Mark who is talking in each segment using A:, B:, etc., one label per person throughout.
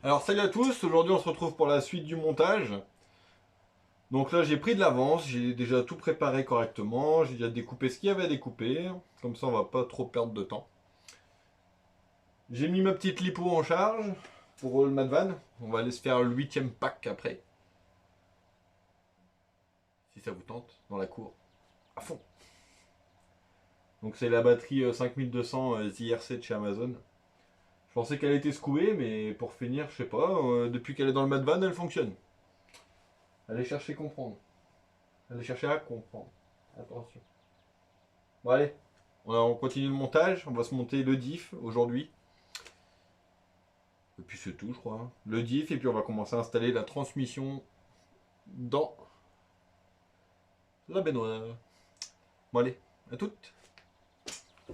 A: Alors salut à tous, aujourd'hui on se retrouve pour la suite du montage. Donc là j'ai pris de l'avance, j'ai déjà tout préparé correctement, j'ai déjà découpé ce qu'il y avait à découper, comme ça on va pas trop perdre de temps. J'ai mis ma petite lipo en charge pour le Madvan, on va aller se faire le 8ème pack après. Si ça vous tente, dans la cour, à fond. Donc c'est la batterie 5200 ZRC de chez Amazon. Je pensais qu'elle était secouée, mais pour finir, je sais pas, depuis qu'elle est dans le Madvan, elle fonctionne. Allez chercher comprendre. Allez chercher à comprendre. Attention. Bon allez, on continue le montage, on va se monter le diff aujourd'hui. Et puis c'est tout je crois. Hein. Le diff et puis on va commencer à installer la transmission dans la baignoire. Bon allez, à toutes.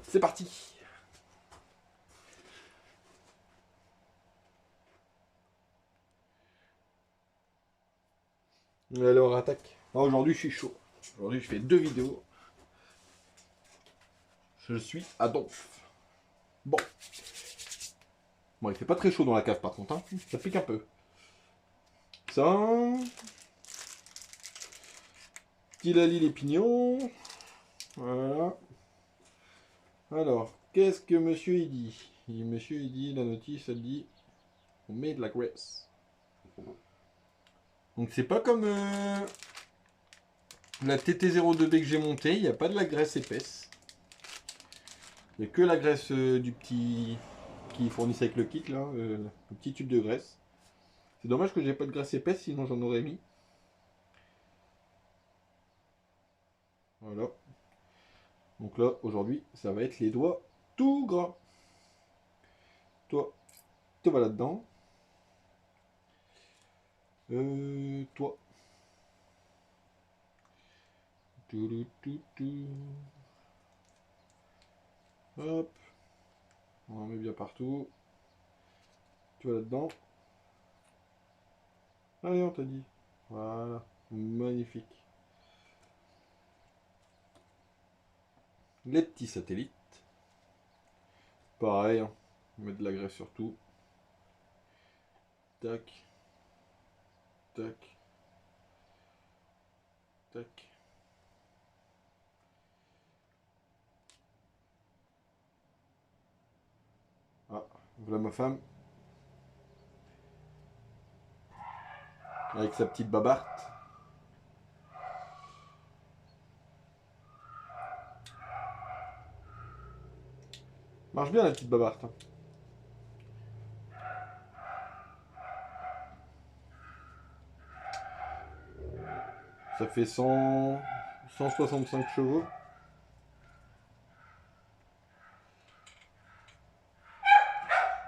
A: C'est parti. Alors attaque. Ah, aujourd'hui je suis chaud. Aujourd'hui je fais 2 vidéos. Je suis à donf. Bon. Bon il fait pas très chaud dans la cave par contre. Hein. Ça pique un peu. Ça. Tilali les pignons. Voilà. Alors, qu'est-ce que monsieur il dit? Monsieur il dit, la notice elle dit, on met de la graisse. Donc c'est pas comme la TT02B que j'ai montée, il n'y a pas de la graisse épaisse. Il n'y a que la graisse du petit qui fournissent avec le kit là, le petit tube de graisse. C'est dommage que j'ai pas de graisse épaisse, sinon j'en aurais mis. Voilà. Donc là, aujourd'hui, ça va être les doigts tout gras. Toi, te vas là-dedans. Toi. Hop. On en met bien partout. Tu vas là-dedans. Allez, on t'a dit. Voilà. Magnifique. Les petits satellites. Pareil. Hein. Mettre de la graisse sur tout. Tac. Tac. Tac. Ah, voilà ma femme. Avec sa petite babarte. Marche bien la petite babarte. Hein. Ça fait 165 chevaux.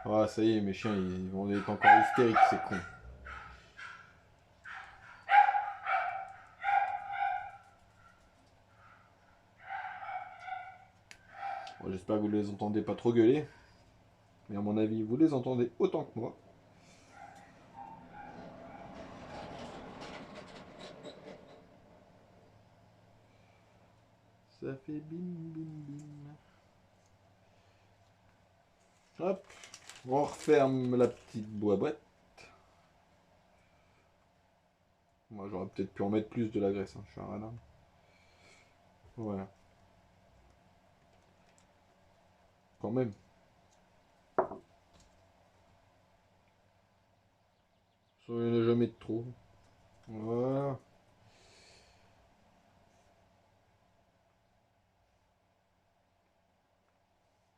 A: Ah, ça y est, mes chiens, ils vont être encore hystériques, c'est con. Bon, j'espère que vous les entendez pas trop gueuler. Mais à mon avis, vous les entendez autant que moi. Ça fait bim bim bim. Hop. On referme la petite boîte. Moi, j'aurais peut-être pu en mettre plus de la graisse. Hein. Je suis un radin. Voilà. Quand même. Ça, il n'y en a jamais de trop. Voilà.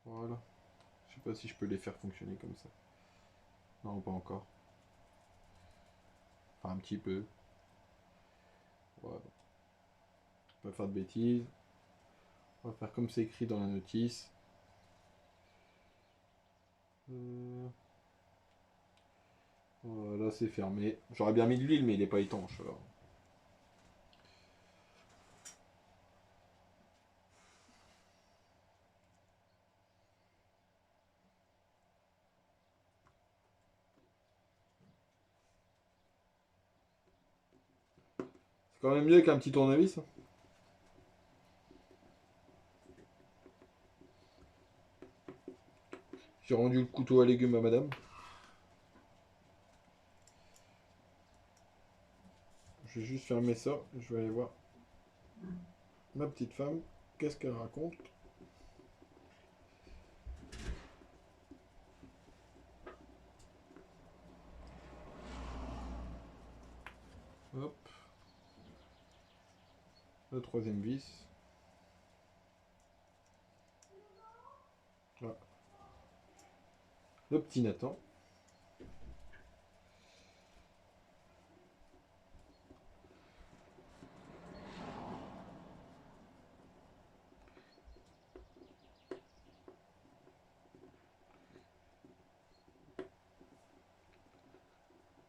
A: Voilà. Je sais pas si je peux les faire fonctionner comme ça. Non, pas encore. Enfin, un petit peu. Voilà. Pas faire de bêtises. On va faire comme c'est écrit dans la notice. Voilà, c'est fermé. J'aurais bien mis de l'huile, mais il n'est pas étanche. Alors. C'est quand même mieux qu'un petit tournevis. Hein. J'ai rendu le couteau à légumes à madame. je vais juste fermer ça. Je vais aller voir ma petite femme. Qu'est-ce qu'elle raconte? Hop. Le troisième vis. Voilà. Le petit Nathan.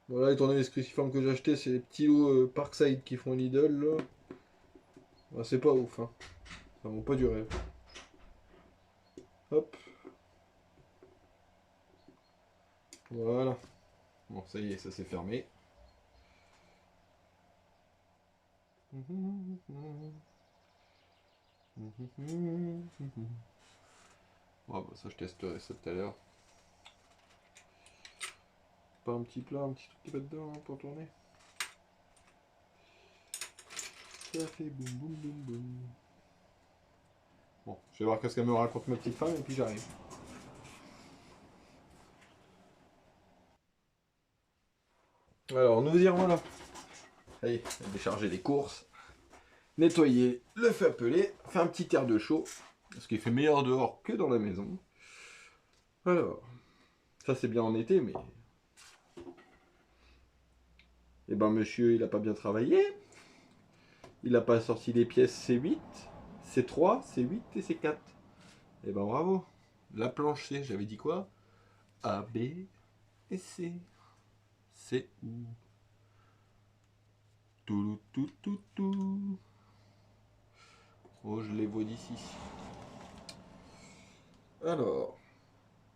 A: Voilà, étant donné les crucifixes que j'ai acheté, c'est les petits lots Parkside qui font Lidl là. Ah, c'est pas ouf, hein. Ça vaut pas du rêve. Hop. Voilà. Bon, ça y est, ça s'est fermé. Ah bah ça je testerai ça tout à l'heure. Pas un petit plat, un petit truc qui va dedans hein, pour tourner. Ça fait boum boum boum boum. Bon, je vais voir qu'est-ce qu'elle me raconte ma petite femme et puis j'arrive. Alors nous y revoilà. Allez, décharger les courses. Nettoyer le fait appeler. Faire un petit air de chaud. Parce qu'il fait meilleur dehors que dans la maison. Alors, ça c'est bien en été, mais... Eh ben monsieur, il a pas bien travaillé. Il a pas sorti les pièces C8, C3, C8 et C4. Eh ben bravo. La planche C, j'avais dit quoi? A, B et C. C'est où? Tout, tout, tout, tout. Oh, je les vois d'ici. Alors,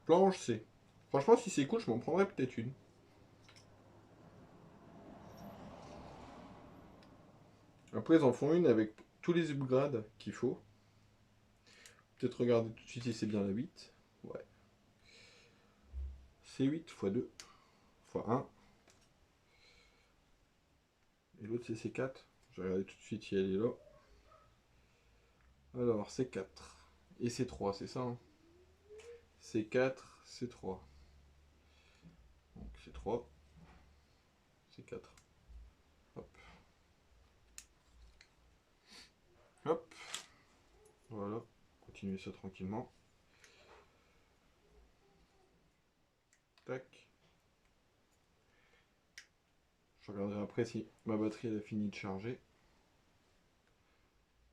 A: planche C. Franchement, si c'est cool, je m'en prendrais peut-être une. Après, ils en font une avec tous les upgrades qu'il faut. Peut-être regarder tout de suite si c'est bien la 8. Ouais. C8 x 2 x 1. Et l'autre c'est C4. Je vais regarder tout de suite si elle est là. Alors, C4. Et C3, c'est ça hein. C4, C3. Donc C3, C4. Hop. Hop. Voilà. Continuez ça tranquillement. Tac. Je regarderai après si ma batterie elle a fini de charger.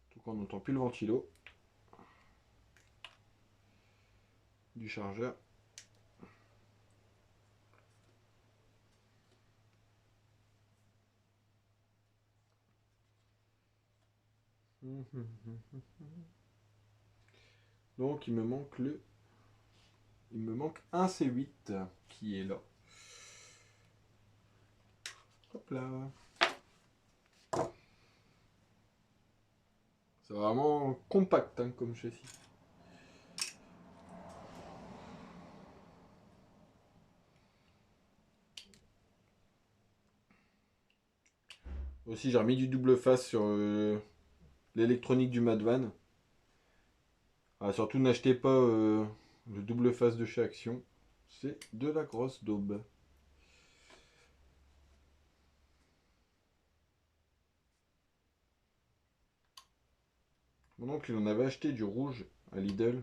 A: Tout qu'on n'entend plus le ventilo du chargeur. Donc il me manque un C8 qui est là. Hop là. C'est vraiment compact hein, comme châssis. Aussi j'ai remis du double face sur l'électronique du Madvan. Ah, surtout n'achetez pas le double face de chez Action. C'est de la grosse daube. Mon oncle il en avait acheté du rouge à Lidl.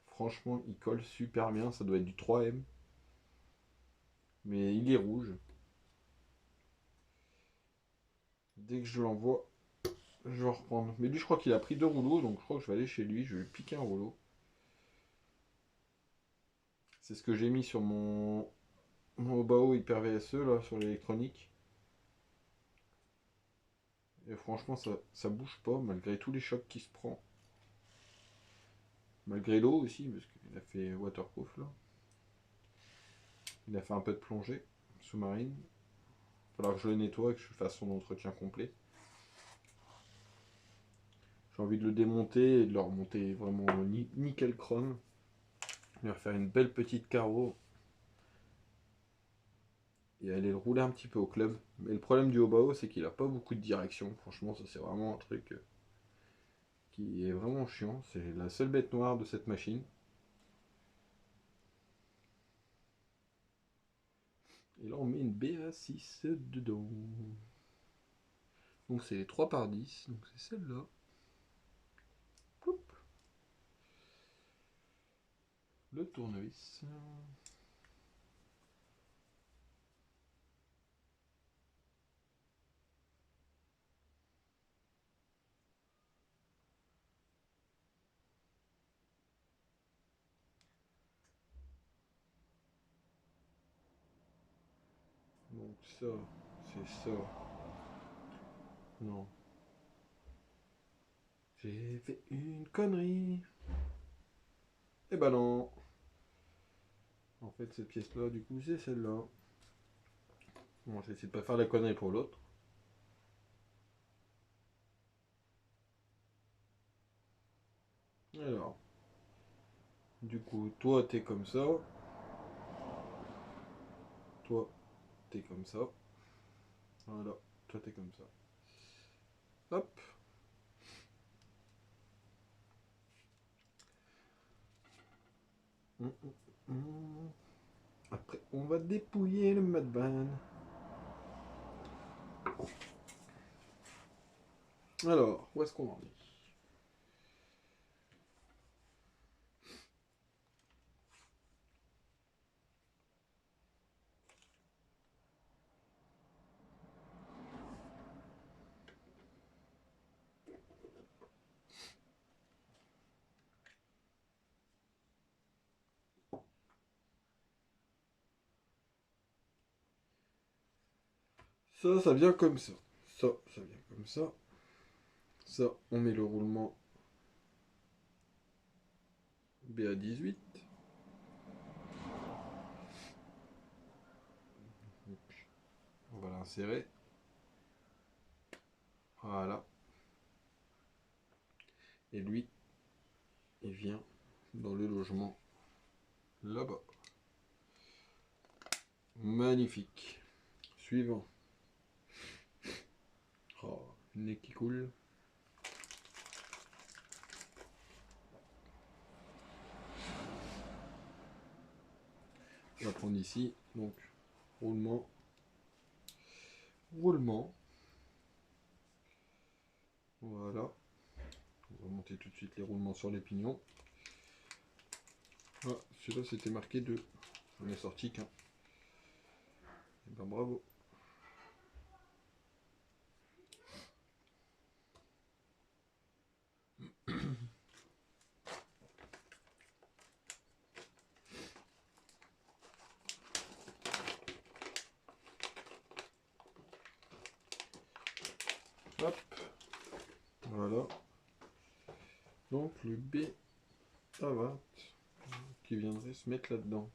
A: Franchement il colle super bien. Ça doit être du 3M. Mais il est rouge. Dès que je l'envoie, je vais reprendre. Mais lui je crois qu'il a pris 2 rouleaux. Donc je crois que je vais aller chez lui. Je vais lui piquer un rouleau. C'est ce que j'ai mis sur mon Obao Hyper VSE là, sur l'électronique. Et franchement, ça bouge pas, malgré tous les chocs qu'il se prend. Malgré l'eau aussi, parce qu'il a fait waterproof là. Il a fait un peu de plongée sous-marine. Il va falloir que je le nettoie et que je fasse son entretien complet. J'ai envie de le démonter et de le remonter vraiment nickel chrome. Lui refaire une belle petite carreau. et aller le rouler un petit peu au club. Mais le problème du Hobao, c'est qu'il a pas beaucoup de direction. Franchement, ça c'est vraiment un truc qui est vraiment chiant. C'est la seule bête noire de cette machine. Et là, on met une BA6 dedans. Donc c'est les 3 par 10. Donc c'est celle-là. Poup. Le tournevis. Donc ça, c'est ça. Non. J'ai fait une connerie. Eh ben non. En fait, cette pièce-là, du coup, c'est celle-là. Bon, j'essaie de pas faire la connerie pour l'autre. Alors, du coup, toi, t'es comme ça. Toi, t'es comme ça. Voilà, toi, t'es comme ça. Hop. Hum, hum, hum. Après, on va dépouiller le Madban. Alors, où est-ce qu'on en est? Ça vient comme ça. Ça vient comme ça. Ça, on met le roulement BA18. On va l'insérer. Voilà. Et lui, il vient dans le logement là-bas. Magnifique. Suivant. Oh, nez qui coule. On va prendre ici. Donc, roulement. Roulement. Voilà. On va monter tout de suite les roulements sur les pignons. Ah, celui-là c'était marqué 2. On est sorti qu'un. Et ben bravo. Hop. Voilà. Donc le B à 20 qui viendrait se mettre là-dedans.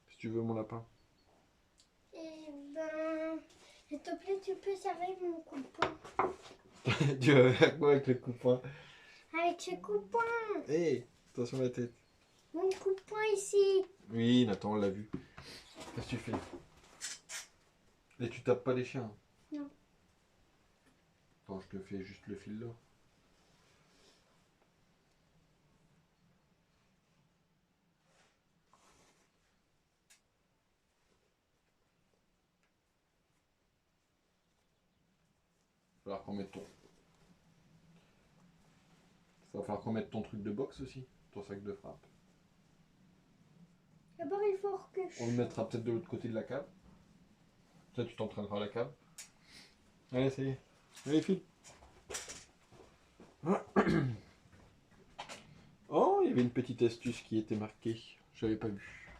A: Si tu veux mon lapin.
B: Eh ben, s'il te plaît, tu peux servir mon coupon.
A: Tu vas faire quoi avec le coupon?
B: Avec ce coupon.
A: Hé, hey, attention à la tête.
B: Mon coupon ici.
A: Oui, Nathan, on l'a vu. Qu'est-ce que tu fais? Et tu tapes pas les chiens?
B: Non.
A: Attends, je te fais juste le fil là. Il va falloir qu'on mette ton. Il va falloir qu'on mette ton truc de boxe aussi, ton sac de frappe.
B: D'abord, il faut que
A: On le mettra peut-être de l'autre côté de la cave. Ça, tu t'entraîneras à la cave. Allez, ça y est. Allez, file. Oh, il y avait une petite astuce qui était marquée. Je n'avais pas vu.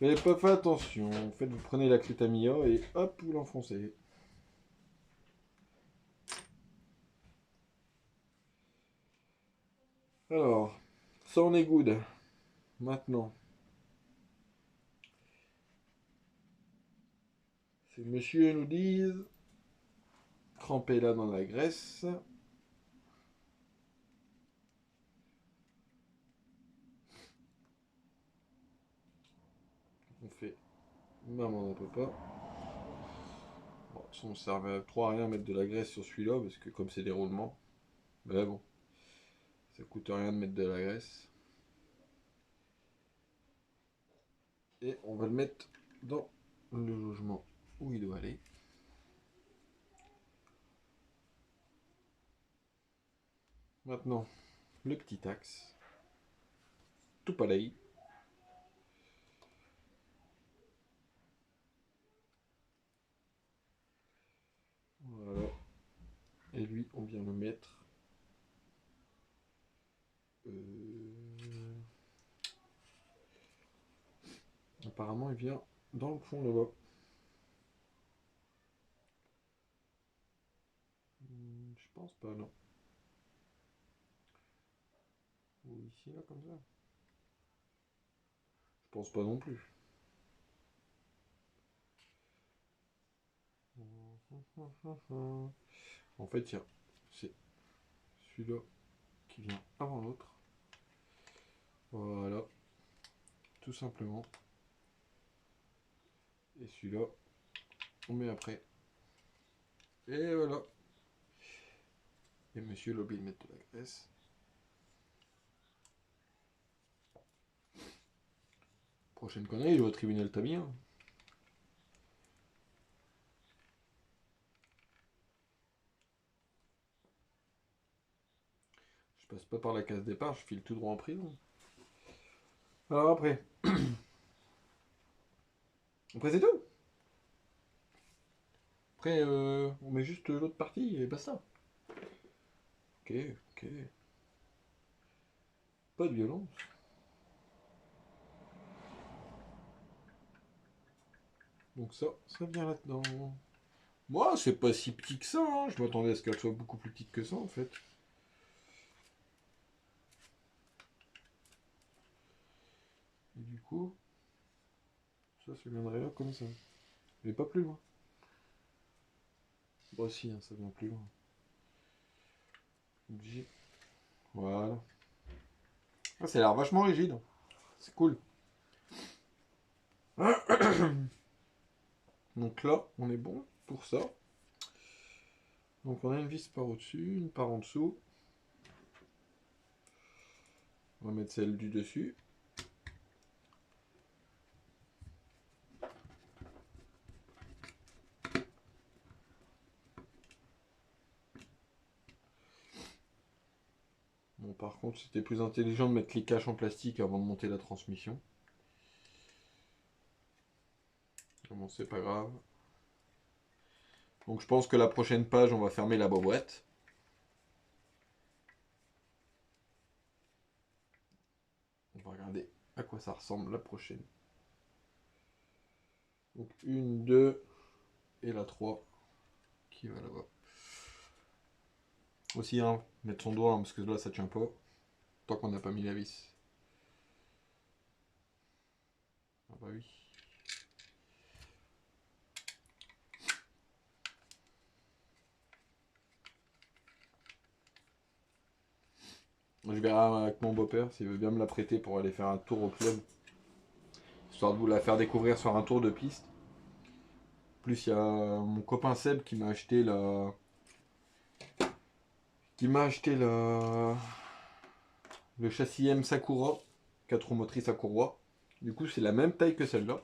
A: Vous n'avez pas fait attention. En fait, vous prenez la clé Tamiya et hop, vous l'enfoncez. Alors, ça on est good. Maintenant, ces messieurs nous disent trempez là dans la graisse. On fait maman d'un papa. Bon, ça ne servait trop à rien à mettre de la graisse sur celui-là, parce que comme c'est des roulements, mais bon, ça coûte rien de mettre de la graisse. Et on va le mettre dans le logement où il doit aller. Maintenant, le petit axe. Tout pareil. Voilà. Et lui, on vient le mettre. Apparemment, il vient dans le fond là-bas. Je pense pas, non. Ou ici, là, comme ça. Je pense pas non plus. En fait, tiens, c'est celui-là qui vient avant l'autre. Voilà. Tout simplement. Et celui-là, on met après. Et voilà. Et monsieur l'a oublié de mettre de la graisse. Prochaine connerie, je vais au tribunal Tamir. Je passe pas par la case départ, je file tout droit en prison. Alors après. Après c'est tout. Après on met juste l'autre partie et basta. Ok, ok. Pas de violence. Donc ça vient là-dedans. Moi, c'est pas si petit que ça, hein. Je m'attendais à ce qu'elle soit beaucoup plus petite que ça en fait. Et du coup, ça viendrait là comme ça. Mais pas plus loin. Bon si, hein, ça vient plus loin. Obligé. Voilà. Ah, ça a l'air vachement rigide. C'est cool. Donc là, on est bon pour ça. Donc on a une vis par au-dessus, une par en dessous. On va mettre celle du dessus. Bon, par contre, c'était plus intelligent de mettre les caches en plastique avant de monter la transmission. Bon, c'est pas grave. Donc je pense que la prochaine page, on va fermer la boîte. On va regarder à quoi ça ressemble la prochaine. Donc une, deux et la 3 qui va là-bas. Aussi, hein, mettre son doigt, hein, parce que là ça tient pas. Tant qu'on n'a pas mis la vis. Ah bah oui. Je verrai avec mon beau-père s'il veut bien me la prêter pour aller faire un tour au club. Histoire de vous la faire découvrir sur un tour de piste. En plus, il y a mon copain Seb qui m'a acheté la. Le châssis M Sakura, 4 roues motrices à courroie. Du coup, c'est la même taille que celle-là.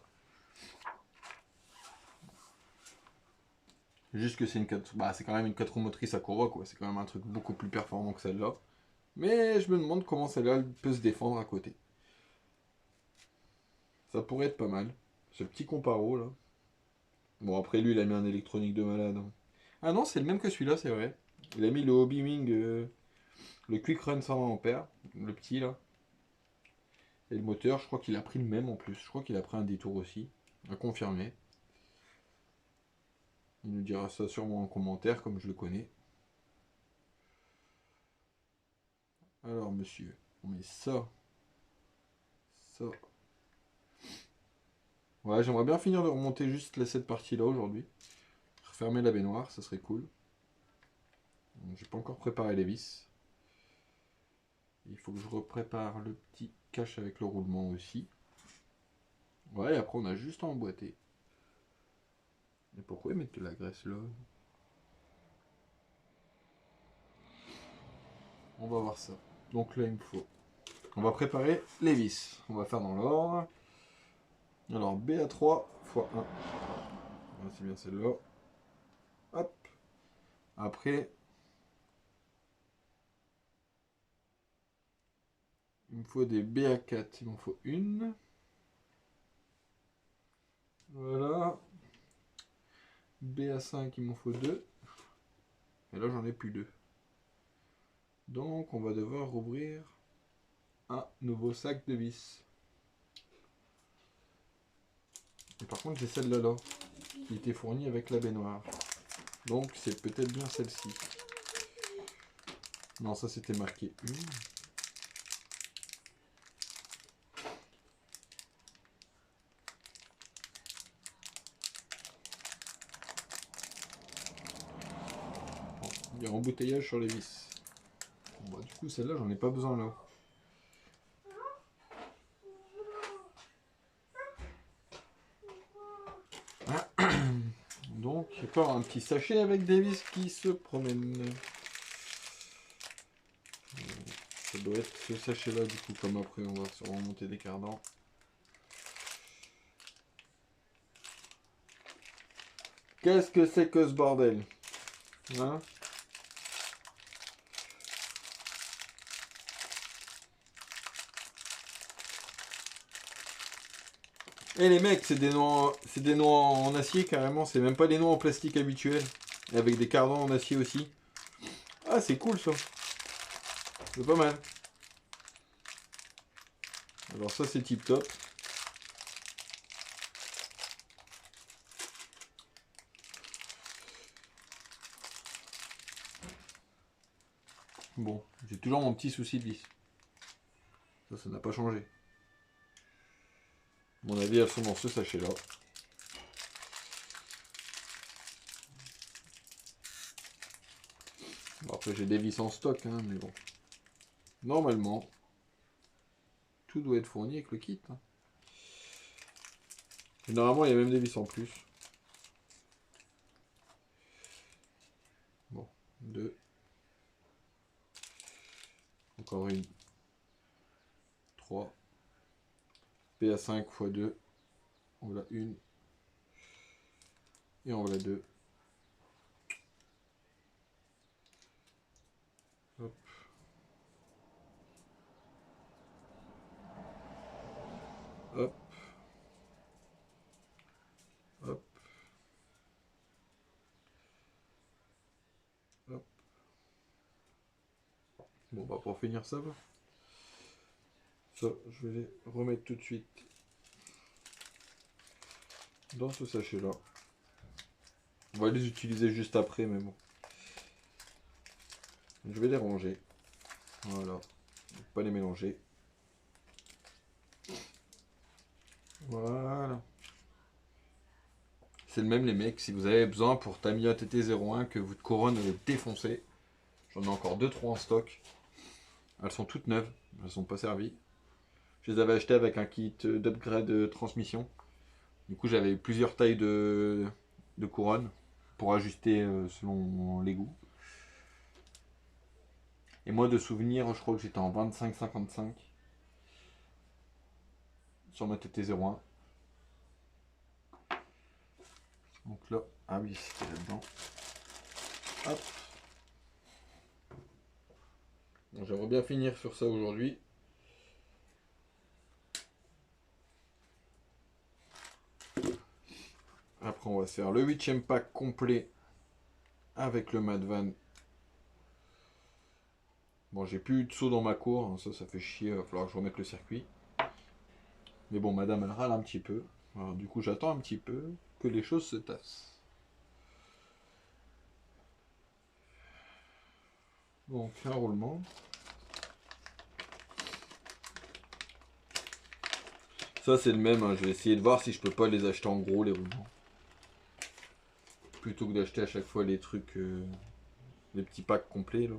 A: Juste que c'est une 4... Bah, c'est quand même une 4 roues motrices à courroie, quoi. C'est quand même un truc beaucoup plus performant que celle-là. Mais je me demande comment celle-là peut se défendre à côté. Ça pourrait être pas mal. Ce petit comparo, là. Bon, après, lui, il a mis un électronique de malade, hein. Ah non, c'est le même que celui-là, c'est vrai. Il a mis le Hobby Wing, le Quick Run 120 ampères, le petit, là. Et le moteur, je crois qu'il a pris le même en plus. Je crois qu'il a pris un détour aussi. À confirmer. Il nous dira ça sûrement en commentaire, comme je le connais. Alors, monsieur, on met ça. Ça. Ouais, j'aimerais bien finir de remonter juste cette partie-là aujourd'hui. Refermer la baignoire, ça serait cool. J'ai pas encore préparé les vis. Il faut que je reprépare le petit cache avec le roulement aussi. Ouais, et après on a juste à emboîter. Et pourquoi ils mettent de la graisse là? On va voir ça. Donc là il me faut. On va préparer les vis. On va faire dans l'ordre. Alors BA3 x 1. C'est bien celle-là. Hop. Après, il me faut des BA4. Il m'en faut une. Voilà. BA5, il m'en faut deux. Et là, j'en ai plus deux. Donc, on va devoir rouvrir un nouveau sac de vis. Et par contre, j'ai celle-là là, qui était fournie avec la baignoire. Donc, c'est peut-être bien celle-ci. Non, ça c'était marqué une. Bon, il y a embouteillage sur les vis. Bon, bah, du coup, celle-là, j'en ai pas besoin là. Donc, encore un petit sachet avec des vis qui se promènent. Ça doit être ce sachet-là, du coup, comme après, on va se remonter des cardans. Qu'est-ce que c'est que ce bordel? Hein? Et les mecs, c'est des noix en acier carrément, c'est même pas des noix en plastique habituels. Et avec des cardans en acier aussi. Ah, c'est cool ça. C'est pas mal. Alors ça c'est tip top. Bon, j'ai toujours mon petit souci de vis. Ça n'a pas changé. À mon avis, elles sont dans ce sachet-là. Bon, après, j'ai des vis en stock, hein, mais bon. Normalement, tout doit être fourni avec le kit. Hein. Et normalement, il y a même des vis en plus. Bon, deux. Encore une. 3. PA5 x 2. On voilà une. Et on voilà deux. Hop. Hop. Hop. Hop. Bon, bah pour finir ça, ça, je vais les remettre tout de suite dans ce sachet-là. On va les utiliser juste après, mais bon. Je vais les ranger. Voilà. Pas les mélanger. Voilà. C'est le même les mecs, si vous avez besoin pour Tamiya TT01 que votre couronne est défoncée. J'en ai encore 2-3 en stock. Elles sont toutes neuves, elles sont pas servies. Je les avais achetées avec un kit d'upgrade transmission. Du coup j'avais plusieurs tailles de couronne pour ajuster selon les goûts. Et moi de souvenir, je crois que j'étais en 25-55 sur ma TT01. Donc là, ah oui, c'était là-dedans. Hop. Bon, j'aimerais bien finir sur ça aujourd'hui. Après, on va faire le 8ème pack complet avec le Madvan. Bon, j'ai plus eu de saut dans ma cour, hein, ça fait chier, il va falloir que je remette le circuit. Mais bon, madame, elle râle un petit peu. Alors, du coup, j'attends un petit peu que les choses se tassent. Donc, un roulement. Ça, c'est le même, hein. Je vais essayer de voir si je peux pas les acheter en gros, les roulements. Plutôt que d'acheter à chaque fois les trucs, les petits packs complets, là.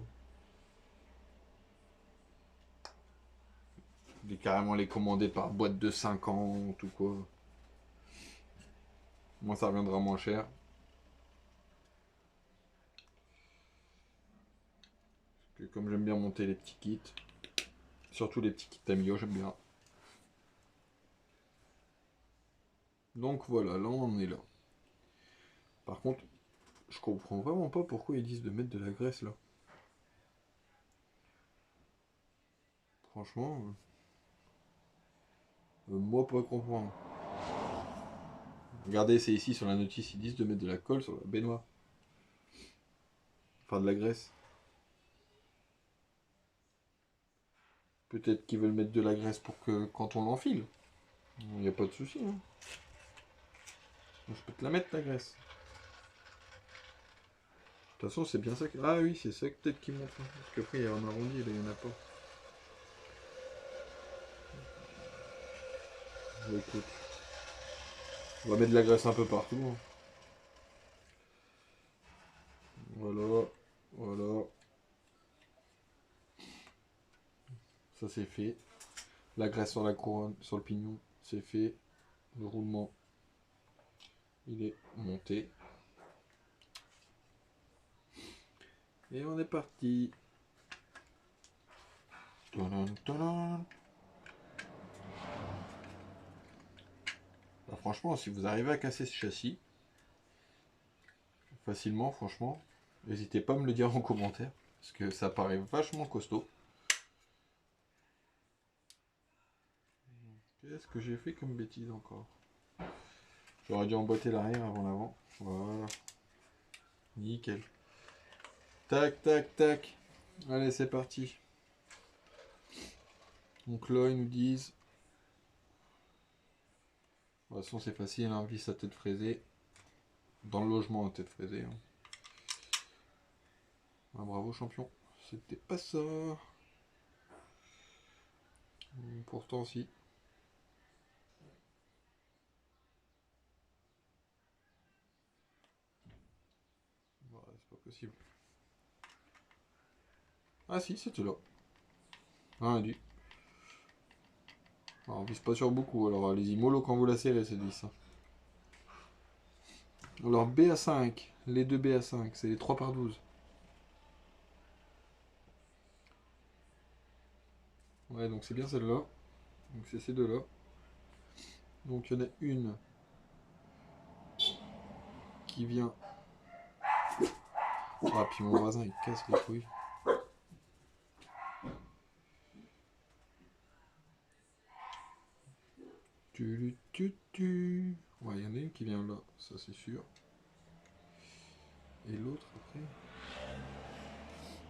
A: Carrément les commander par boîte de 50 ou quoi. Moi, ça reviendra moins cher. Parce que comme j'aime bien monter les petits kits, surtout les petits kits Tamio, j'aime bien. Donc voilà, là on est là. Par contre, je comprends vraiment pas pourquoi ils disent de mettre de la graisse là. Franchement, moi pas comprendre. Regardez, c'est ici sur la notice, ils disent de mettre de la colle sur la baignoire. Enfin de la graisse. Peut-être qu'ils veulent mettre de la graisse pour que quand on l'enfile. Il n'y a pas de souci. Hein. Je peux te la mettre, la graisse. De toute façon, c'est bien ça que... Ah oui, c'est ça que peut-être qu'ils montrent. Hein. Parce qu'après, il y a un arrondi, là, il n'y en a pas. Bon, écoute. On va mettre de la graisse un peu partout. Hein. Voilà. Voilà. Ça, c'est fait. La graisse sur la couronne, sur le pignon, c'est fait. Le roulement, il est monté. Et on est parti. Tadam, tadam. Bah, franchement, si vous arrivez à casser ce châssis, facilement, franchement, n'hésitez pas à me le dire en commentaire, parce que ça paraît vachement costaud. Qu'est-ce que j'ai fait comme bêtise encore? J'aurais dû emboîter l'arrière avant l'avant. Voilà. Nickel. Tac, tac, tac. Allez, c'est parti. Donc là, ils nous disent... De toute façon, c'est facile, hein, vis à tête fraisée. Dans le logement à tête fraisée. Hein. Ah, bravo, champion. C'était pas ça. Pourtant, si. Ouais, c'est pas possible. Ah si, c'était là. Ah, du. Alors, on vise pas sur beaucoup, alors allez-y mollo quand vous la serrez cette vis. Hein. Alors BA5, les deux BA5, c'est les 3 par 12. Ouais, donc c'est bien celle-là. Donc c'est ces deux-là. Donc il y en a une qui vient... Ah, puis mon voisin il casse les couilles. Ouais, il y en a une qui vient là, ça c'est sûr. Et l'autre après...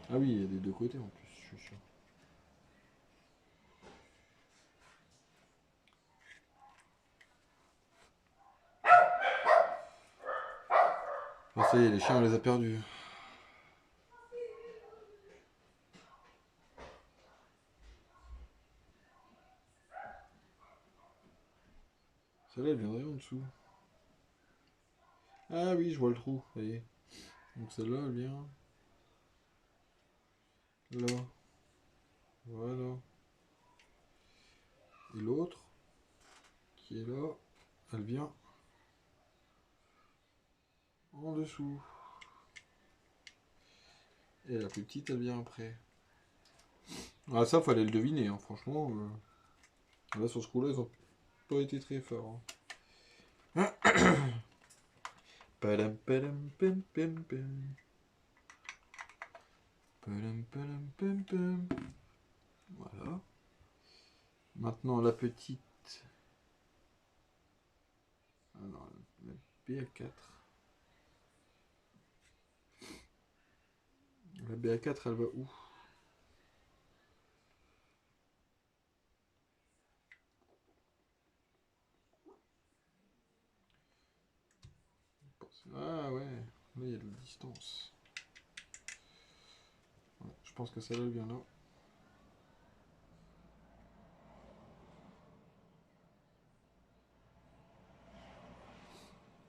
A: Ah oui, il y a des deux côtés en plus, je suis sûr. Ah ça y est, les chiens on les a perdus. Celle-là elle viendrait en dessous. Ah oui, je vois le trou, ça y est. Donc celle-là elle vient... Là. Voilà. Et l'autre, qui est là, elle vient en dessous. Et la plus petite, elle vient après. Ah ça, fallait le deviner, hein. Franchement. Là, sur ce coup-là, ils ont pas été très forts. Hein. Padam, padam, pam, pam, pam. Padam, padam, pam, pam. Voilà. Maintenant, la petite... Alors, la BA4. La BA4, elle va où? Ah ouais, là il y a de la distance. Ouais, je pense que celle-là vient là.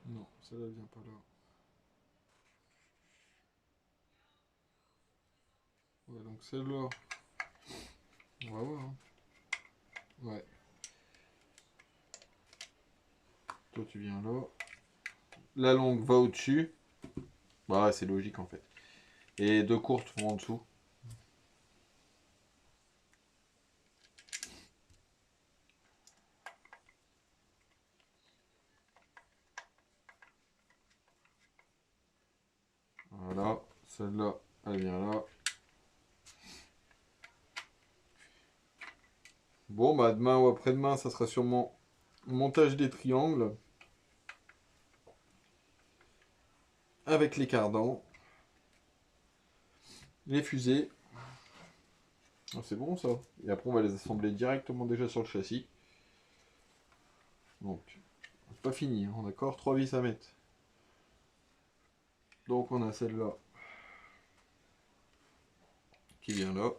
A: Non, celle-là vient pas là. Ouais, donc celle-là, on va voir. Hein. Ouais. Toi tu viens là. La longue va au-dessus. Bah, c'est logique en fait. Et deux courtes vont en dessous. Voilà, celle-là, elle vient là. Bon, bah demain ou après-demain, ça sera sûrement montage des triangles. Avec les cardans. Les fusées. Ah, c'est bon ça. Et après, on va les assembler directement déjà sur le châssis. Donc, c'est pas fini, on a encore 3 vis à mettre. Donc, on a celle-là qui vient là.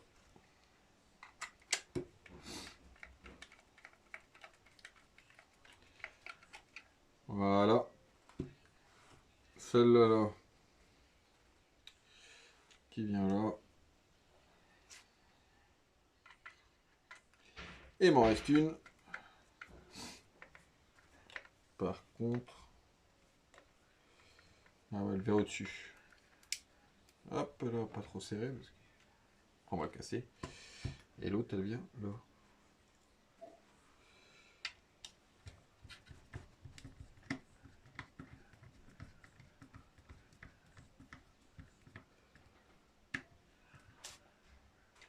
A: Voilà. Celle-là là, qui vient là. Et il m'en reste une. Par contre... Ah ouais, elle vient au-dessus. Hop là, pas trop serré parce qu'on va casser. Et l'autre, elle vient là.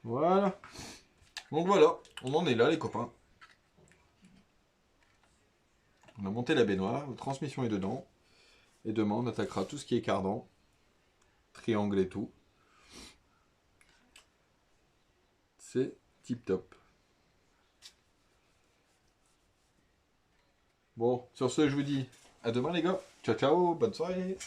A: Voilà. Donc voilà, on en est là les copains. On a monté la baignoire, la transmission est dedans. Et demain on attaquera tout ce qui est cardan, triangle et tout. C'est tip top. Bon, sur ce je vous dis à demain les gars. Ciao ciao, bonne soirée.